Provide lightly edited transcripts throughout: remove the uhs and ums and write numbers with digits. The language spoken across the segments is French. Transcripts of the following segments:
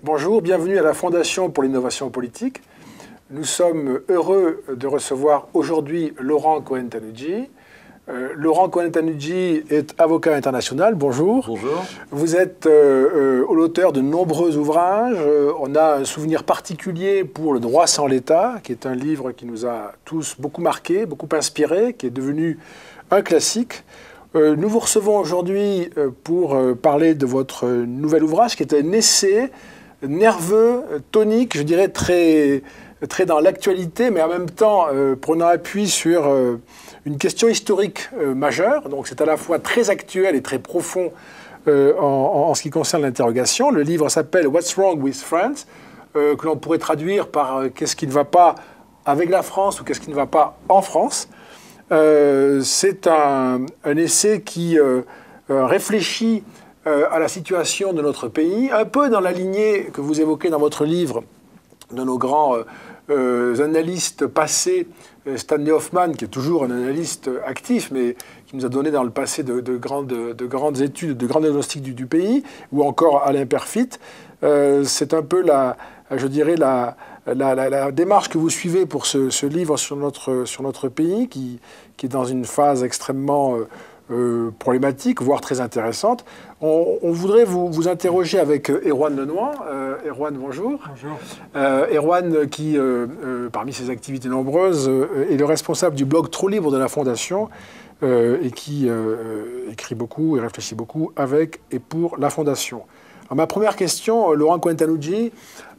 Bonjour, bienvenue à la Fondation pour l'innovation politique. Nous sommes heureux de recevoir aujourd'hui Laurent Cohen-Tannoudji. Laurent Cohen-Tannoudji est avocat international. Bonjour. Bonjour. Vous êtes l'auteur de nombreux ouvrages. On a un souvenir particulier pour Le droit sans l'État, qui est un livre qui nous a tous beaucoup marqué, beaucoup inspiré, qui est devenu un classique. Nous vous recevons aujourd'hui pour parler de votre nouvel ouvrage, qui est un essai nerveux, tonique, je dirais très dans l'actualité, mais en même temps prenant appui sur une question historique majeure. Donc c'est à la fois très actuel et très profond en ce qui concerne l'interrogation. Le livre s'appelle « What's wrong with France ?» que l'on pourrait traduire par « Qu'est-ce qui ne va pas avec la France ?» ou « Qu'est-ce qui ne va pas en France ?» C'est un essai qui réfléchit à la situation de notre pays, un peu dans la lignée que vous évoquez dans votre livre de nos grands analystes passés, Stanley Hoffmann, qui est toujours un analyste actif, mais qui nous a donné dans le passé de grandes études, de grands diagnostics du pays, ou encore Alain Perfit. C'est un peu je dirais, la démarche que vous suivez pour ce livre sur notre pays, qui est dans une phase extrêmement problématique, voire très intéressante. On voudrait vous interroger avec Erwan Lenoy. Erwan, bonjour. Bonjour. Erwan, qui, parmi ses activités nombreuses, est le responsable du blog Trop Libre de la Fondation et qui écrit beaucoup et réfléchit beaucoup avec et pour la Fondation. Alors, ma première question, Laurent Cohen-Tannoudji,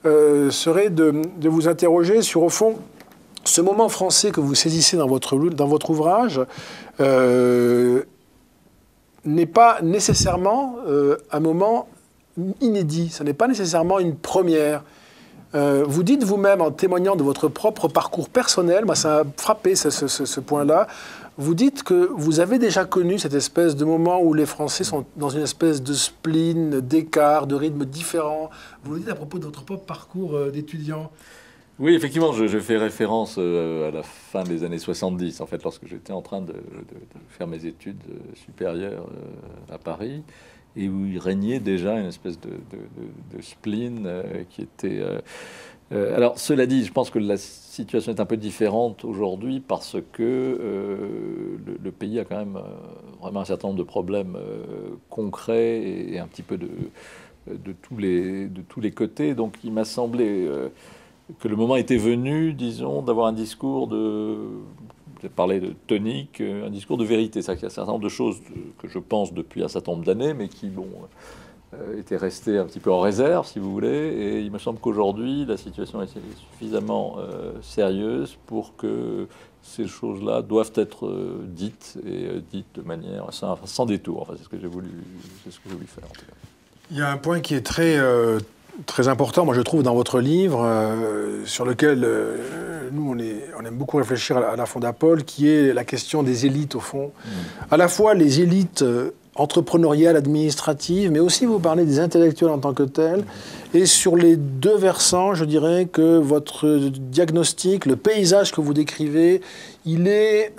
serait de vous interroger sur, au fond, ce moment français que vous saisissez dans votre ouvrage n'est pas nécessairement un moment inédit, ce n'est pas nécessairement une première. Vous dites vous-même, en témoignant de votre propre parcours personnel, moi ça a frappé ce point-là, vous dites que vous avez déjà connu cette espèce de moment où les Français sont dans une espèce de spleen, d'écart, de rythme différent. Vous le dites à propos de votre propre parcours d'étudiant. Oui, effectivement, je fais référence à la fin des années 70, en fait, lorsque j'étais en train de faire mes études supérieures à Paris, et où il régnait déjà une espèce de spleen qui était... alors, cela dit, je pense que la situation est un peu différente aujourd'hui parce que le pays a quand même vraiment un certain nombre de problèmes concrets et un petit peu de tous les côtés. Donc, il m'a semblé... que le moment était venu, disons, d'avoir un discours j'ai parlé de tonique, un discours de vérité. C'est-à-dire qu'il y a un certain nombre de choses que je pense depuis un certain nombre d'années, mais qui, étaient restées un petit peu en réserve, si vous voulez. Et il me semble qu'aujourd'hui, la situation est suffisamment sérieuse pour que ces choses-là doivent être dites, et dites de manière sans détour. Enfin, c'est ce que j'ai voulu faire, en tout cas. Il y a un point qui est très important, moi je trouve, dans votre livre, sur lequel nous on aime beaucoup réfléchir à la Fondapol, qui est la question des élites au fond. À la fois les élites entrepreneuriales, administratives, mais aussi vous parlez des intellectuels en tant que tels. Et sur les deux versants, je dirais que votre diagnostic, le paysage que vous décrivez, il est,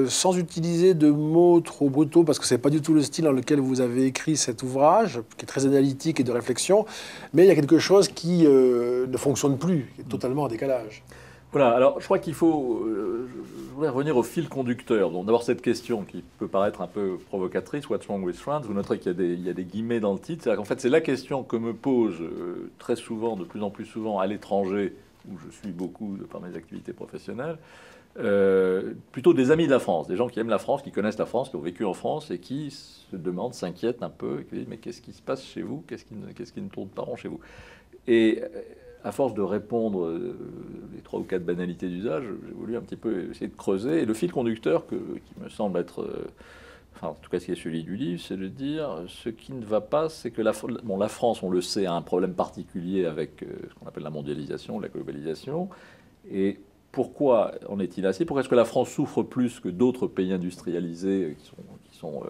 sans utiliser de mots trop brutaux, parce que ce n'est pas du tout le style dans lequel vous avez écrit cet ouvrage, qui est très analytique et de réflexion, mais il y a quelque chose qui ne fonctionne plus, qui est totalement en décalage. Voilà, alors je crois qu'il faut... je voudrais revenir au fil conducteur. Donc d'abord cette question qui peut paraître un peu provocatrice, « What's wrong with France ?» Vous noterez qu'il y a des guillemets dans le titre. C'est-à-dire qu'en fait, c'est la question que me pose très souvent, de plus en plus souvent, à l'étranger, où je suis beaucoup par mes activités professionnelles, plutôt des amis de la France, des gens qui aiment la France, qui connaissent la France, qui ont vécu en France et qui se demandent, s'inquiètent un peu, et qui disent « Mais qu'est-ce qui se passe chez vous? Qu'est-ce qui ne tourne pas rond chez vous ?» Et à force de répondre les 3 ou 4 banalités d'usage, j'ai voulu un petit peu essayer de creuser. Et le fil conducteur qui me semble être, enfin en tout cas ce qui est celui du livre, c'est de dire ce qui ne va pas, c'est que la France, on le sait, a un problème particulier avec ce qu'on appelle la mondialisation, la globalisation. Et pourquoi en est-il ainsi? Pourquoi est-ce que la France souffre plus que d'autres pays industrialisés qui sont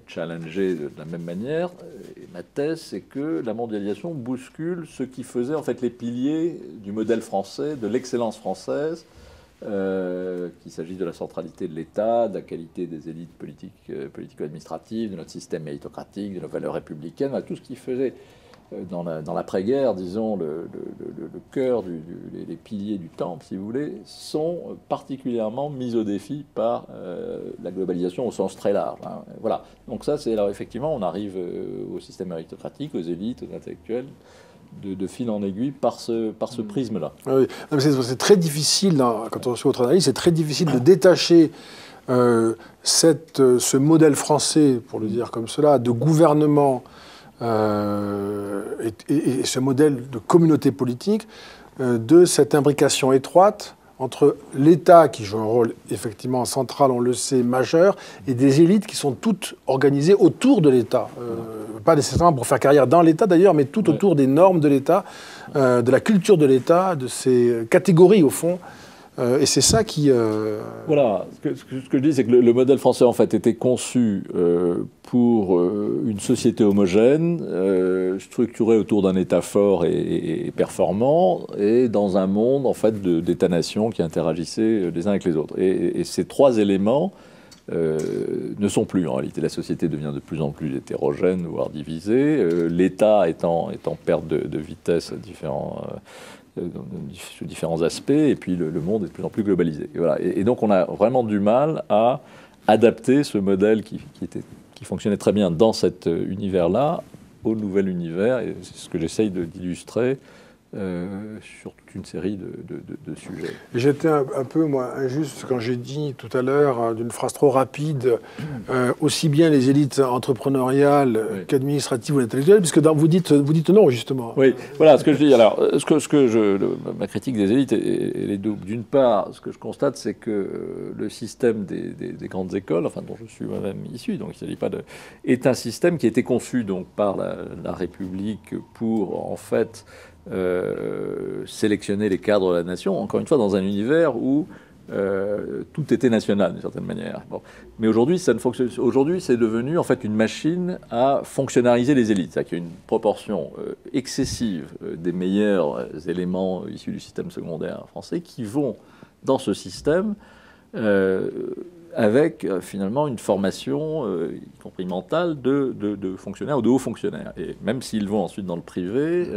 challengés de la même manière? Et ma thèse, c'est que la mondialisation bouscule ce qui faisait en fait les piliers du modèle français, de l'excellence française, qu'il s'agisse de la centralité de l'État, de la qualité des élites politico-administratives, de notre système méritocratique, de nos valeurs républicaines, tout ce qui faisait dans l'après-guerre, disons, le cœur, les piliers du temple, si vous voulez, sont particulièrement mis au défi par la globalisation au sens très large. Hein. Voilà. Donc ça, c'est alors effectivement, on arrive au système aristocratique, aux élites, aux intellectuels, de fil en aiguille par ce prisme-là. Oui. C'est très difficile, quand on suit votre analyse, c'est très difficile de détacher ce modèle français, pour le dire comme cela, de gouvernement et ce modèle de communauté politique de cette imbrication étroite entre l'État, qui joue un rôle effectivement central, on le sait, majeur, et des élites qui sont toutes organisées autour de l'État. Pas nécessairement pour faire carrière dans l'État d'ailleurs, mais tout autour des normes de l'État, de la culture de l'État, de ses catégories au fond. Et c'est ça qui... Voilà, ce que je dis, c'est que le modèle français, en fait, était conçu pour une société homogène, structurée autour d'un État fort et performant, et dans un monde, en fait, d'États-nations qui interagissaient les uns avec les autres. Et ces trois éléments ne sont plus, en réalité. La société devient de plus en plus hétérogène, voire divisée. L'État est en perte de vitesse à sous différents aspects, et puis le monde est de plus en plus globalisé. Et, voilà. Et donc on a vraiment du mal à adapter ce modèle qui fonctionnait très bien dans cet univers-là au nouvel univers, et c'est ce que j'essaye d'illustrer sur toute une série de sujets. J'étais un peu, moi, injuste quand j'ai dit tout à l'heure, d'une phrase trop rapide, aussi bien les élites entrepreneuriales qu'administratives ou intellectuelles, puisque vous dites non, justement. Oui, voilà ce que je dis. Alors, ma critique des élites, elle est double. D'une part, ce que je constate, c'est que le système des grandes écoles, enfin, dont je suis moi-même issu, donc il ne s'agit pas est un système qui a été conçu donc, par la République pour, en fait, sélectionner les cadres de la nation, encore une fois dans un univers où tout était national d'une certaine manière. Bon. Mais aujourd'hui, ça ne fonctionne. Aujourd'hui, c'est devenu en fait une machine à fonctionnariser les élites. C'est-à-dire qu'il y a une proportion excessive des meilleurs éléments issus du système secondaire français qui vont dans ce système avec finalement une formation, y compris mentale, de fonctionnaires ou de hauts fonctionnaires. Et même s'ils vont ensuite dans le privé,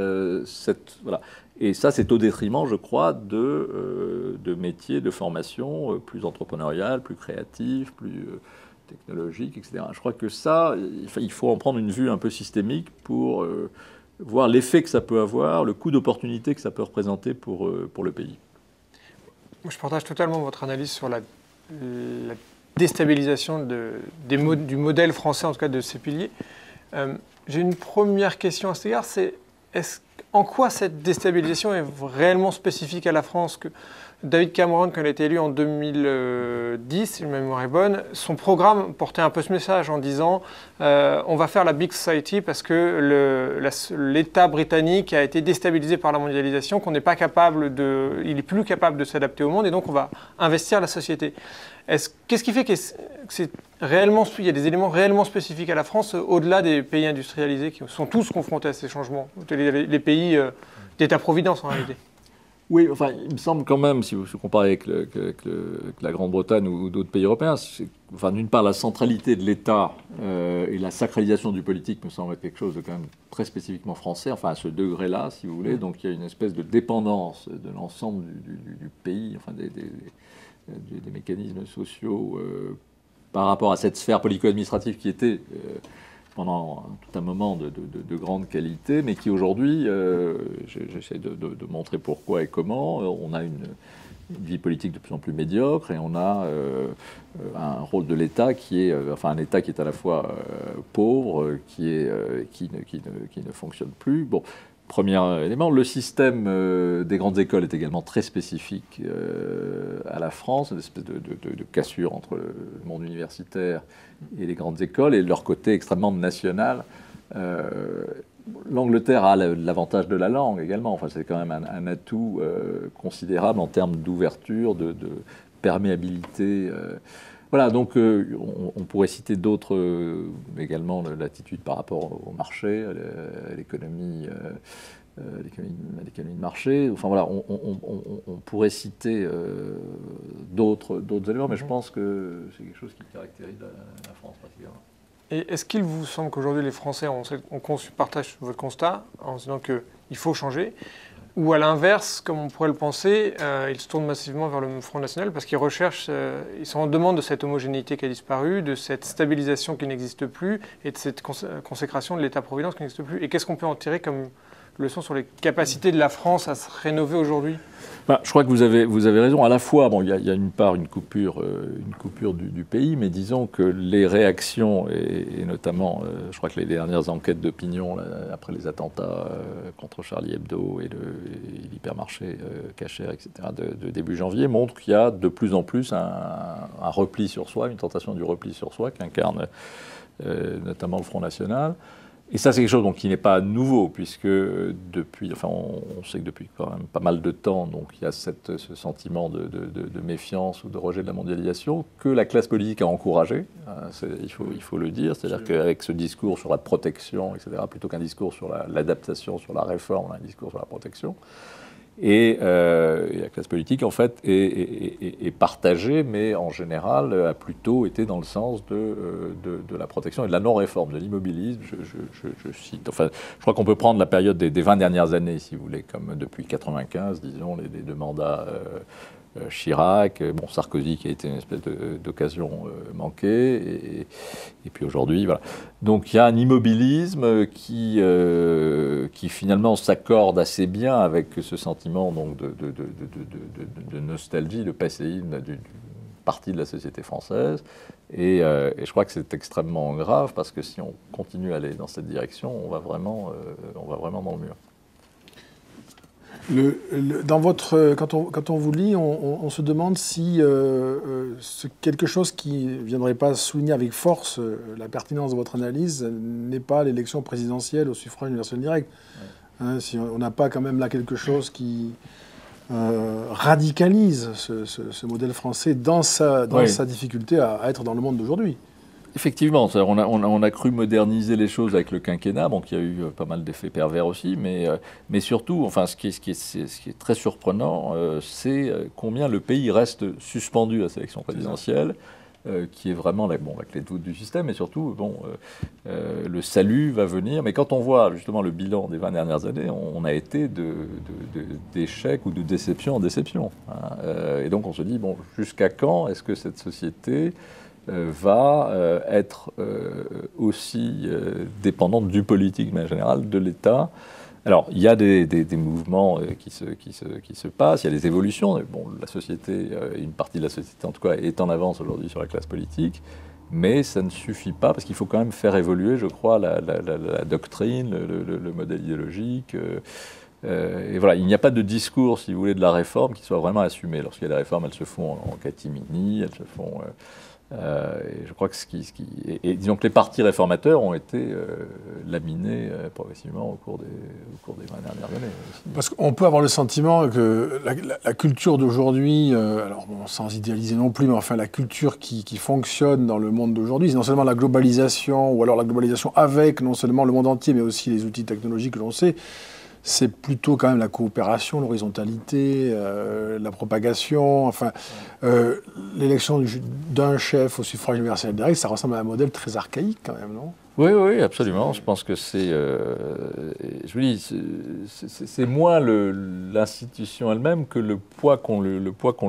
voilà. Et ça, c'est au détriment, je crois, de métiers de formation plus entrepreneuriales, plus créatifs, plus technologiques, etc. Je crois que ça, il faut en prendre une vue un peu systémique pour voir l'effet que ça peut avoir, le coût d'opportunité que ça peut représenter pour le pays. Je partage totalement votre analyse sur la déstabilisation du modèle français, en tout cas de ses piliers. J'ai une première question à cet égard, c'est en quoi cette déstabilisation est réellement spécifique à la France? Que David Cameron, quand il a été élu en 2010, si ma mémoire est bonne, son programme portait un peu ce message en disant on va faire la Big Society parce que l'État britannique a été déstabilisé par la mondialisation, il est plus capable de s'adapter au monde et donc on va investir la société. Qu'est-ce qui fait que il y a des éléments réellement spécifiques à la France au-delà des pays industrialisés qui sont tous confrontés à ces changements, les pays d'État-providence en réalité? Oui, enfin, il me semble quand même, si vous comparez avec la Grande-Bretagne ou d'autres pays européens, enfin, d'une part, la centralité de l'État et la sacralisation du politique me semble être quelque chose de quand même très spécifiquement français, enfin à ce degré-là, si vous voulez. Donc il y a une espèce de dépendance de l'ensemble du pays, enfin des mécanismes sociaux par rapport à cette sphère politico-administrative qui était pendant tout un moment de grande qualité, mais qui aujourd'hui, j'essaie de montrer pourquoi et comment, on a une vie politique de plus en plus médiocre et on a un rôle de l'État qui est, enfin un État qui est à la fois pauvre, qui ne fonctionne plus. Bon. Premier élément, le système des grandes écoles est également très spécifique à la France, une espèce de cassure entre le monde universitaire et les grandes écoles, et leur côté extrêmement national. L'Angleterre a l'avantage de la langue également, enfin, c'est quand même un atout considérable en termes d'ouverture, de perméabilité. Voilà, donc on pourrait citer d'autres, également l'attitude par rapport au marché, à l'économie de marché. Enfin voilà, on pourrait citer d'autres éléments, mais je pense que c'est quelque chose qui caractérise la France particulièrement. Et est-ce qu'il vous semble qu'aujourd'hui les Français partagent votre constat en se disant qu'il faut changer, ou à l'inverse, comme on pourrait le penser, ils se tournent massivement vers le Front National parce qu'ils recherchent, ils sont en demande de cette homogénéité qui a disparu, de cette stabilisation qui n'existe plus et de cette consécration de l'État-providence qui n'existe plus. Et qu'est-ce qu'on peut en tirer comme leçon sur les capacités de la France à se rénover aujourd'hui? Je crois que vous avez raison. À la fois, bon, il y a une coupure du pays, mais disons que les réactions, et notamment, je crois que les dernières enquêtes d'opinion après les attentats contre Charlie Hebdo et l'hypermarché Cacher, etc., de début janvier, montrent qu'il y a de plus en plus un repli sur soi, une tentation du repli sur soi qu'incarne notamment le Front National. Et ça, c'est quelque chose donc, qui n'est pas nouveau, puisque depuis, enfin, on sait que depuis quand même pas mal de temps, donc, il y a ce sentiment de méfiance ou de rejet de la mondialisation que la classe politique a encouragé, il faut le dire, c'est-à-dire qu'avec ce discours sur la protection, etc., plutôt qu'un discours sur l'adaptation, sur la réforme, on a un discours sur la protection. Et la classe politique, en fait, est partagée, mais en général a plutôt été dans le sens de la protection et de la non-réforme, de l'immobilisme. Je cite. Enfin, je crois qu'on peut prendre la période des 20 dernières années, si vous voulez, comme depuis 1995, disons, les deux mandats Chirac, bon, Sarkozy qui a été une espèce d'occasion manquée, et puis aujourd'hui, voilà. Donc il y a un immobilisme qui finalement s'accorde assez bien avec ce sentiment donc, de nostalgie, de passéisme d'une partie de la société française, et je crois que c'est extrêmement grave parce que si on continue à aller dans cette direction, on va vraiment dans le mur. Quand on vous lit, on se demande si quelque chose qui ne viendrait pas souligner avec force la pertinence de votre analyse n'est pas l'élection présidentielle au suffrage universel direct. Ouais. Hein, si on n'a pas quand même là quelque chose qui radicalise ce modèle français dans sa difficulté à être dans le monde d'aujourd'hui. Effectivement, on a cru moderniser les choses avec le quinquennat, bon, qui a eu pas mal d'effets pervers aussi, mais surtout, enfin, ce qui est très surprenant, c'est combien le pays reste suspendu à cette élection présidentielle, qui est vraiment la clé de voûte du système, et surtout, le salut va venir. Mais quand on voit justement le bilan des 20 dernières années, on a été d'échec ou de déception en déception. Hein, et donc on se dit, bon, jusqu'à quand est-ce que cette société va être aussi dépendante du politique, mais en général de l'État. Alors, il y a des mouvements qui se passent, il y a des évolutions. Bon, la société, une partie de la société en tout cas, est en avance aujourd'hui sur la classe politique, mais ça ne suffit pas, parce qu'il faut quand même faire évoluer, je crois, la doctrine, le modèle idéologique. Et voilà, il n'y a pas de discours, si vous voulez, de la réforme qui soit vraiment assumé. Lorsqu'il y a des réformes, elles se font en catimini, elles se font... et je crois que disons que les partis réformateurs ont été laminés progressivement au cours des 20 dernières années. Aussi. Parce qu'on peut avoir le sentiment que la culture d'aujourd'hui, alors bon, sans idéaliser non plus, mais enfin la culture qui fonctionne dans le monde d'aujourd'hui, c'est non seulement la globalisation, ou alors la globalisation avec non seulement le monde entier, mais aussi les outils technologiques que l'on sait. C'est plutôt quand même la coopération, l'horizontalité, la propagation, enfin, l'élection d'un chef au suffrage universel direct, ça ressemble à un modèle très archaïque quand même, non ? Oui, absolument. Je pense que je vous dis, c'est moins l'institution elle-même que le poids qu'on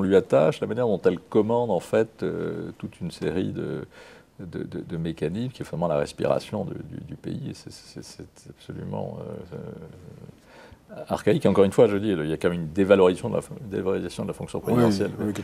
lui attache, la manière dont elle commande en fait toute une série de mécanismes qui est vraiment la respiration du pays. Et c'est absolument archaïque. Et encore une fois, je dis, il y a quand même une dévalorisation de la fonction présidentielle. Oui,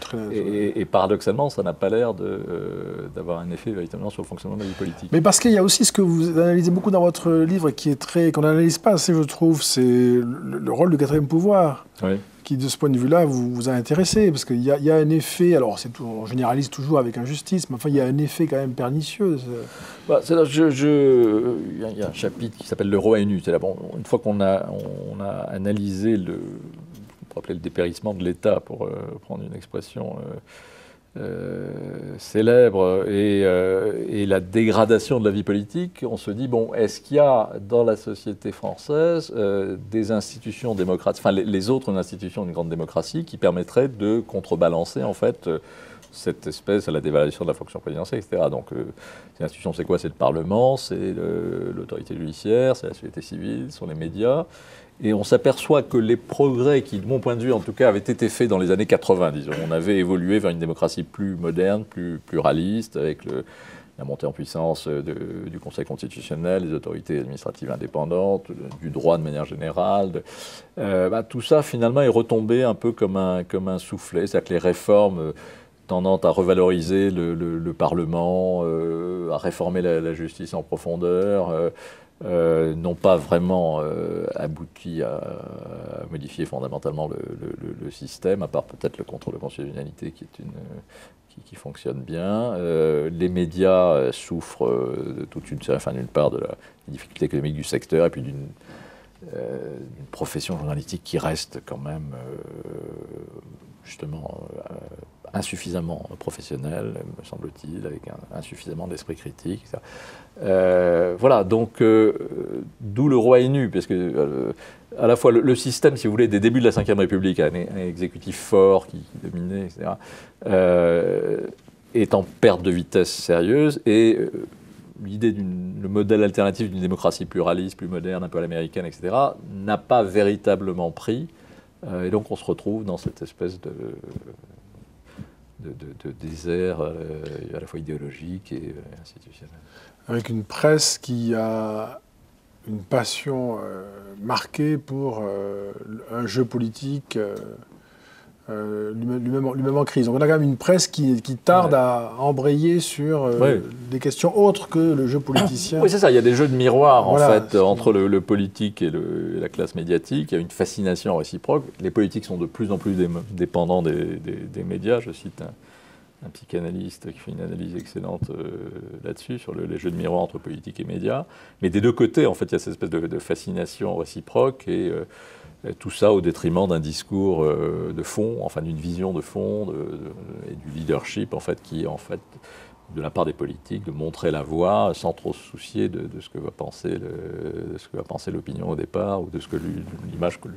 et paradoxalement, ça n'a pas l'air d'avoir un effet véritablement sur le fonctionnement de la vie politique. Mais parce qu'il y a aussi ce que vous analysez beaucoup dans votre livre, qu'on n'analyse pas assez, je trouve, c'est le rôle du quatrième pouvoir. Oui. Qui, de ce point de vue-là, vous a intéressé, parce qu'il y a un effet, alors on généralise toujours avec injustice, mais enfin, il y a un effet quand même pernicieux. Il y a un chapitre qui s'appelle « Le roi est nu ». Bon, une fois qu'on a analysé on peut appeler le dépérissement de l'État, pour prendre une expression célèbre et la dégradation de la vie politique, on se dit, bon, est-ce qu'il y a dans la société française des institutions démocratiques, enfin les autres institutions d'une grande démocratie qui permettraient de contrebalancer en fait cette espèce à la dévaluation de la fonction présidentielle, etc. Donc, ces institutions, c'est quoi? C'est le Parlement, c'est l'autorité judiciaire, c'est la société civile, ce sont les médias. Et on s'aperçoit que les progrès qui, de mon point de vue en tout cas, avaient été faits dans les années 80, disons. On avait évolué vers une démocratie plus moderne, plus pluraliste, avec la montée en puissance du Conseil constitutionnel, des autorités administratives indépendantes, du droit de manière générale. Tout ça, finalement, est retombé un peu comme un soufflet. C'est-à-dire que les réformes tendant à revaloriser le Parlement, à réformer la justice en profondeur, n'ont pas vraiment abouti à modifier fondamentalement le système, à part peut-être le contrôle de constitutionnalité qui fonctionne bien. Les médias souffrent de toute une d'une part de la difficulté économique du secteur et puis d'une profession journalistique qui reste quand même justement insuffisamment professionnelle, me semble-t-il, avec insuffisamment d'esprit critique, etc. Voilà, donc d'où le roi est nu, parce que à la fois le système, si vous voulez, des débuts de la Ve République, un exécutif fort qui dominait, etc., est en perte de vitesse sérieuse, et l'idée le modèle alternatif d'une démocratie pluraliste, plus moderne, un peu à l'américaine, etc., n'a pas véritablement pris, et donc on se retrouve dans cette espèce de désert à la fois idéologique et institutionnel. Avec une presse qui a une passion marquée pour un jeu politique lui-même en crise. Donc on a quand même une presse qui tarde à embrayer sur des questions autres que le jeu politicien. Oui, c'est ça, il y a des jeux de miroir en fait, entre le politique et la classe médiatique. Il y a une fascination réciproque. Les politiques sont de plus en plus dépendants des médias. Je cite un psychanalyste qui fait une analyse excellente là-dessus, sur les jeux de miroir entre politique et médias. Mais des deux côtés, en fait, il y a cette espèce de fascination réciproque et tout ça au détriment d'un discours de fond, enfin d'une vision de fond et du leadership, en fait, qui est en fait de la part des politiques de montrer la voie sans trop se soucier de ce que va penser l'opinion au départ ou de ce que l'image que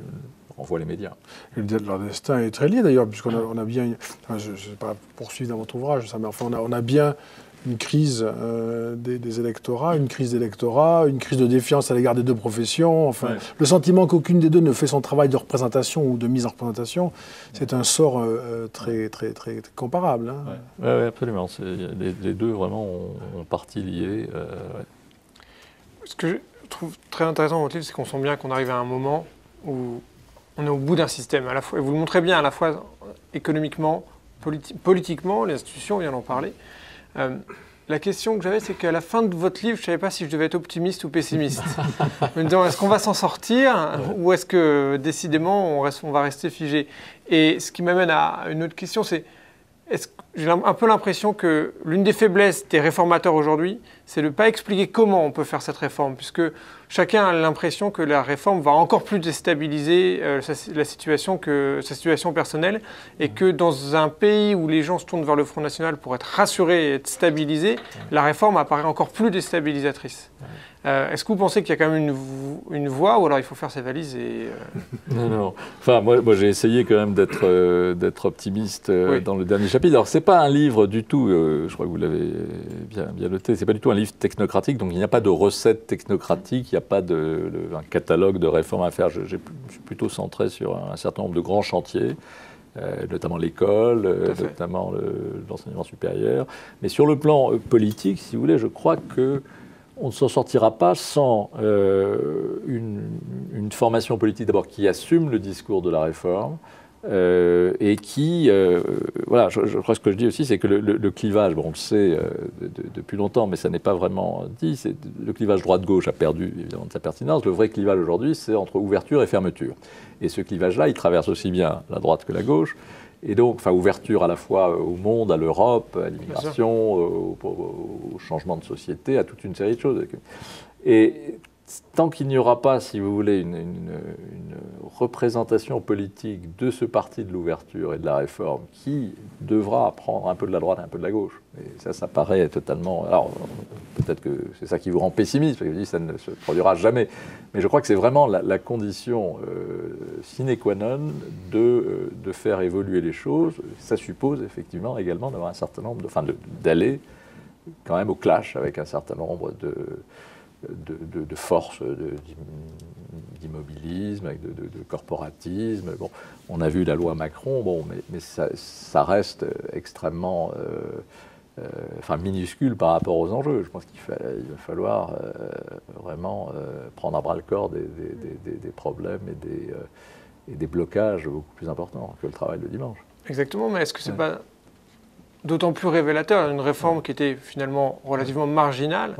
renvoient les médias. Et leur destin est très lié d'ailleurs, puisqu'on a bien, je ne vais pas poursuivre dans votre ouvrage, ça, mais enfin on a bien une crise des électorats, une crise d'électorat, une crise de défiance à l'égard des deux professions. Enfin, le sentiment qu'aucune des deux ne fait son travail de représentation ou de mise en représentation, c'est un sort très, très, très comparable. Hein. Oui, absolument. Les deux vraiment ont partie liée. Ce que je trouve très intéressant dans votre livre, c'est qu'on sent bien qu'on arrive à un moment où on est au bout d'un système. À la fois, et vous le montrez bien, à la fois économiquement, politiquement, les institutions, on vient d'en parler. La question que j'avais, c'est qu'à la fin de votre livre, je ne savais pas si je devais être optimiste ou pessimiste. Me disant, est-ce qu'on va s'en sortir ou est-ce que, décidément, on va rester figé? Et ce qui m'amène à une autre question, c'est j'ai un peu l'impression que l'une des faiblesses des réformateurs aujourd'hui, c'est de ne pas expliquer comment on peut faire cette réforme, puisque chacun a l'impression que la réforme va encore plus déstabiliser sa situation personnelle, et que dans un pays où les gens se tournent vers le Front National pour être rassurés et être stabilisés, la réforme apparaît encore plus déstabilisatrice. Est-ce que vous pensez qu'il y a quand même une voie, ou alors il faut faire ses valises et... Non. Enfin, moi j'ai essayé quand même d'être optimiste dans le dernier chapitre. Alors, c'est pas un livre du tout, je crois que vous l'avez bien noté, c'est pas du tout un livre technocratique, donc il n'y a pas de recette technocratique, il n'y a pas un catalogue de réformes à faire. Je suis plutôt centré sur un certain nombre de grands chantiers, notamment l'école, notamment l'enseignement supérieur. Mais sur le plan politique, si vous voulez, je crois que on ne s'en sortira pas sans une formation politique d'abord qui assume le discours de la réforme et qui, voilà, je crois que ce que je dis aussi, c'est que le clivage, bon, on le sait depuis longtemps, mais ça n'est pas vraiment dit, le clivage droite-gauche a perdu évidemment de sa pertinence. Le vrai clivage aujourd'hui, c'est entre ouverture et fermeture. Et ce clivage-là, il traverse aussi bien la droite que la gauche. Et donc, enfin, ouverture à la fois au monde, à l'Europe, à l'immigration, au changement de société, à toute une série de choses. Et tant qu'il n'y aura pas, si vous voulez, une représentation politique de ce parti de l'ouverture et de la réforme qui devra prendre un peu de la droite et un peu de la gauche, et ça paraît totalement... Alors, peut-être que c'est ça qui vous rend pessimiste, parce que ça ne se produira jamais, mais je crois que c'est vraiment la condition sine qua non de faire évoluer les choses. Ça suppose effectivement également d'avoir un certain nombre d'aller quand même au clash avec un certain nombre de forces d'immobilisme, de corporatisme. Bon, on a vu la loi Macron, bon, mais ça reste extrêmement minuscule par rapport aux enjeux. Je pense qu'il va falloir vraiment prendre à bras le corps des problèmes et des blocages beaucoup plus importants que le travail de dimanche. Exactement, mais est-ce que c'est pas d'autant plus révélateur, une réforme qui était finalement relativement marginale,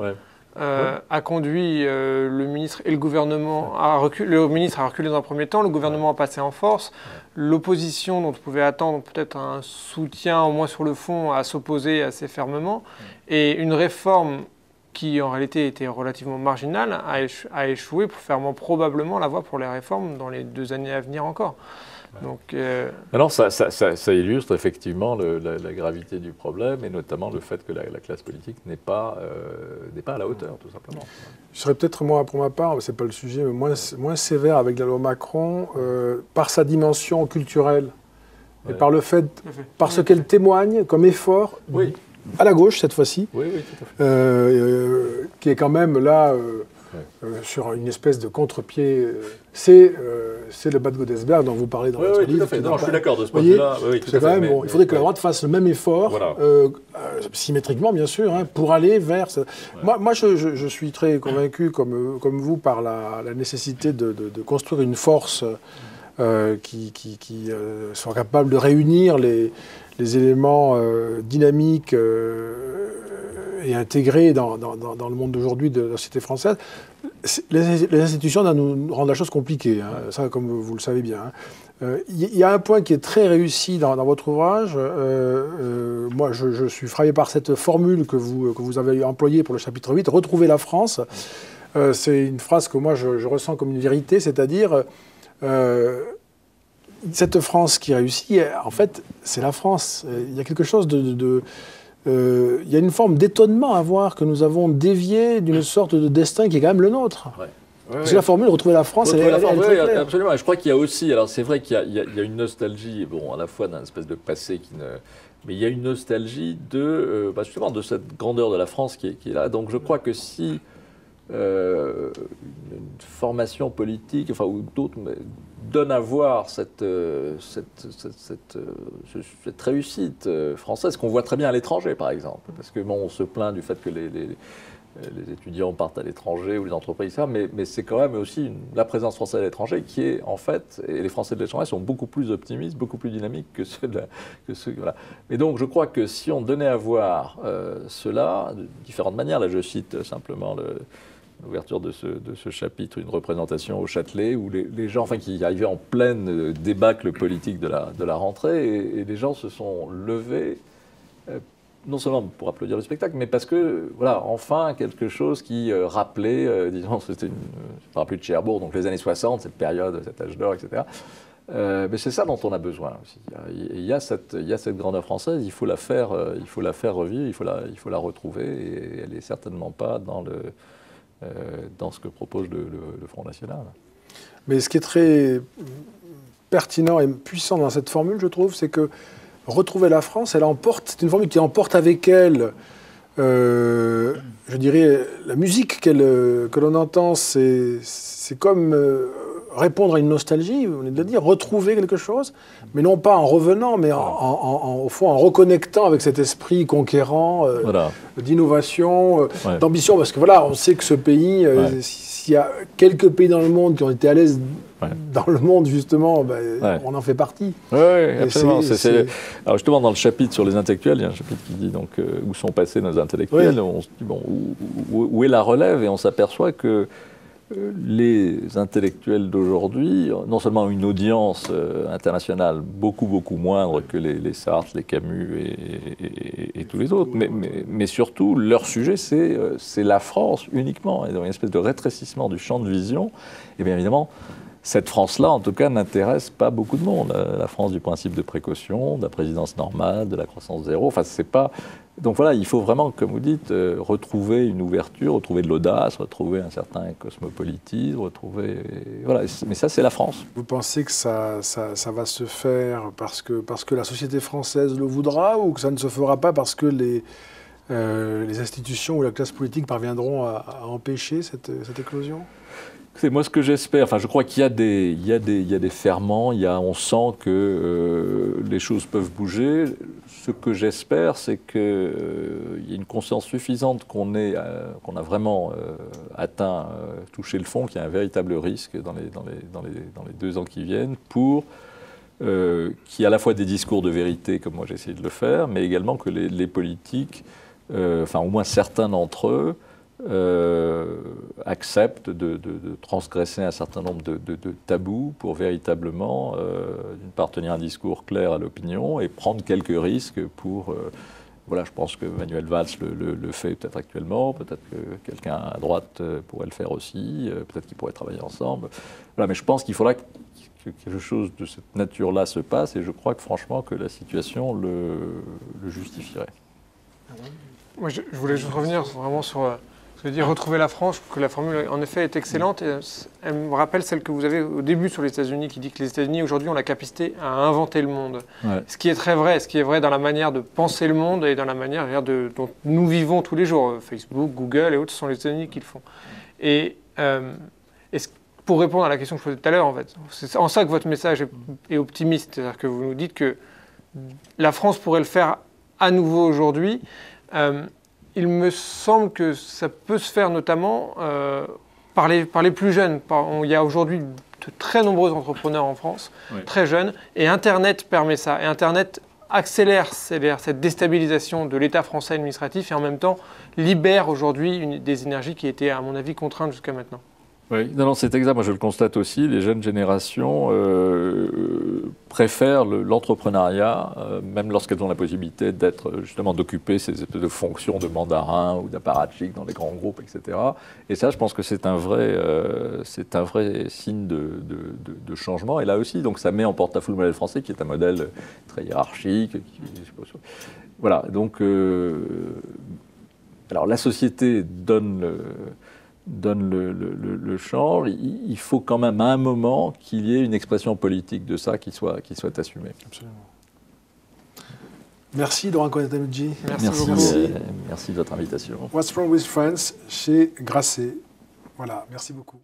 a conduit le ministre et le gouvernement à reculer. Le ministre a reculé dans un premier temps, le gouvernement a passé en force. L'opposition, dont on pouvait attendre peut-être un soutien, au moins sur le fond, a s'opposé assez fermement. Et une réforme qui, en réalité, était relativement marginale, a échoué pour faire probablement la voie pour les réformes dans les 2 années à venir encore. Donc, alors ça illustre effectivement la gravité du problème et notamment le fait que la classe politique n'est pas à la hauteur, tout simplement. Je serais peut-être, moi, pour ma part, c'est pas le sujet, mais moins sévère avec la loi Macron par sa dimension culturelle et par le fait, par ce qu'elle témoigne comme effort à la gauche cette fois-ci, tout à fait. qui est quand même là sur une espèce de contre-pied. C'est le bas de Godesberg dont vous parlez dans votre livre. Tout à fait. Non, je suis d'accord de ce point de vue-là. C'est quand même, il faudrait que la droite fasse le même effort, symétriquement bien sûr, pour aller vers... Moi je suis très convaincu, comme vous, par la nécessité de construire une force qui soit capable de réunir les éléments dynamiques et intégrés dans le monde d'aujourd'hui de la société française. Les institutions nous rendent la chose compliquée, ça comme vous le savez bien. Il y a un point qui est très réussi dans votre ouvrage. Moi, je suis frappé par cette formule que vous avez employée pour le chapitre 8, « Retrouver la France ». C'est une phrase que moi, je ressens comme une vérité, c'est-à-dire... cette France qui réussit, en fait, c'est la France. Il y a quelque chose il y a une forme d'étonnement à voir que nous avons dévié d'une sorte de destin qui est quand même le nôtre. Parce que la formule « retrouver la France », elle est très claire. Absolument. Et je crois qu'il y a aussi, alors c'est vrai qu'il y a une nostalgie, bon, à la fois d'un espèce de passé mais il y a une nostalgie justement de cette grandeur de la France qui est là. Donc je crois que si une formation politique, ou d'autres, donne à voir cette réussite française qu'on voit très bien à l'étranger, par exemple. Parce que on se plaint du fait que les étudiants partent à l'étranger ou les entreprises, mais c'est quand même aussi la présence française à l'étranger qui est, en fait, et les Français de l'étranger sont beaucoup plus optimistes, beaucoup plus dynamiques que ceux voilà. Et donc, je crois que si on donnait à voir cela de différentes manières, là je cite simplement l'ouverture de ce chapitre, une représentation au Châtelet, où les gens, qui arrivaient en pleine débâcle politique de la rentrée, et les gens se sont levés, non seulement pour applaudir le spectacle, mais parce que, enfin, quelque chose qui rappelait, disons, je ne parle plus de Cherbourg, donc les années 60, cette période, cet âge d'or, etc. Mais c'est ça dont on a besoin aussi. Il y a cette grandeur française, il faut la faire revivre, il faut la retrouver, et elle n'est certainement pas dans ce que propose le Front National. Mais ce qui est très pertinent et puissant dans cette formule, je trouve, c'est que retrouver la France, c'est une formule qui emporte avec elle, je dirais, la musique que l'on entend, c'est comme répondre à une nostalgie, on est de dire, retrouver quelque chose, mais non pas en revenant, mais au fond en reconnectant avec cet esprit conquérant, d'innovation, d'ambition, parce que on sait que ce pays, s'il y a quelques pays dans le monde qui ont été à l'aise dans le monde, justement, on en fait partie. Oui, absolument. Alors justement, dans le chapitre sur les intellectuels, il y a un chapitre qui dit donc, où sont passés nos intellectuels, on se dit, bon, où est la relève, et on s'aperçoit que les intellectuels d'aujourd'hui, non seulement ont une audience internationale beaucoup moindre que les Sartre, les Camus et tous les autres, mais surtout leur sujet c'est la France uniquement, et dans une espèce de rétrécissement du champ de vision. Et bien évidemment, cette France-là, en tout cas, n'intéresse pas beaucoup de monde. La France du principe de précaution, de la présidence normale, de la croissance zéro. Enfin, c'est pas. Donc voilà, il faut vraiment, comme vous dites, retrouver une ouverture, retrouver de l'audace, retrouver un certain cosmopolitisme, retrouver. Voilà. Mais ça, c'est la France. Vous pensez que ça va se faire parce que la société française le voudra, ou que ça ne se fera pas parce que les institutions ou la classe politique parviendront à empêcher cette éclosion? C'est moi ce que j'espère. Enfin, je crois qu'il y a des ferments. On sent que les choses peuvent bouger. Ce que j'espère, c'est qu'il y ait une conscience suffisante qu'on a vraiment atteint, touché le fond, qu'il y a un véritable risque dans les 2 ans qui viennent, pour qu'il y ait à la fois des discours de vérité, comme moi j'ai essayé de le faire, mais également que les politiques, enfin au moins certains d'entre eux, acceptent de transgresser un certain nombre de tabous pour véritablement tenir un discours clair à l'opinion et prendre quelques risques pour... voilà, je pense que Manuel Valls le fait peut-être actuellement, peut-être que quelqu'un à droite pourrait le faire aussi, peut-être qu'ils pourraient travailler ensemble. Voilà, mais je pense qu'il faudra que quelque chose de cette nature-là se passe, et je crois que franchement que la situation le justifierait. Moi, je voulais juste revenir vraiment sur... Ce que dire retrouver la France, que la formule en effet est excellente, et elle me rappelle celle que vous avez au début sur les États-Unis, qui dit que les États-Unis aujourd'hui ont la capacité à inventer le monde. Ouais. Ce qui est très vrai, ce qui est vrai dans la manière de penser le monde et dans la manière dont nous vivons tous les jours. Facebook, Google et autres, ce sont les États-Unis qui le font. Et pour répondre à la question que je posais tout à l'heure, en fait, c'est en ça que votre message est optimiste, c'est-à-dire que vous nous dites que la France pourrait le faire à nouveau aujourd'hui. Il me semble que ça peut se faire notamment par les plus jeunes. Il y a aujourd'hui de très nombreux entrepreneurs en France, oui, très jeunes, et Internet permet ça. Et Internet accélère cette déstabilisation de l'État français administratif et en même temps libère aujourd'hui des énergies qui étaient, à mon avis, contraintes jusqu'à maintenant. Oui, non, c'est exact. Moi, je le constate aussi. Les jeunes générations préfèrent l'entrepreneuriat, même lorsqu'elles ont la possibilité d'occuper ces espèces de fonctions de mandarin ou d'apparatchik dans les grands groupes, etc. Et ça, je pense que c'est un vrai signe de changement. Et là aussi, donc, ça met en porte-à-faux le modèle français, qui est un modèle très hiérarchique. Voilà. Donc, alors, la société donne le change, il faut quand même à un moment qu'il y ait une expression politique de ça qui soit assumée. Absolument. Merci Laurent Konaté-Mudji. Merci de votre invitation. What's Wrong with France chez Grasset. Voilà, merci beaucoup.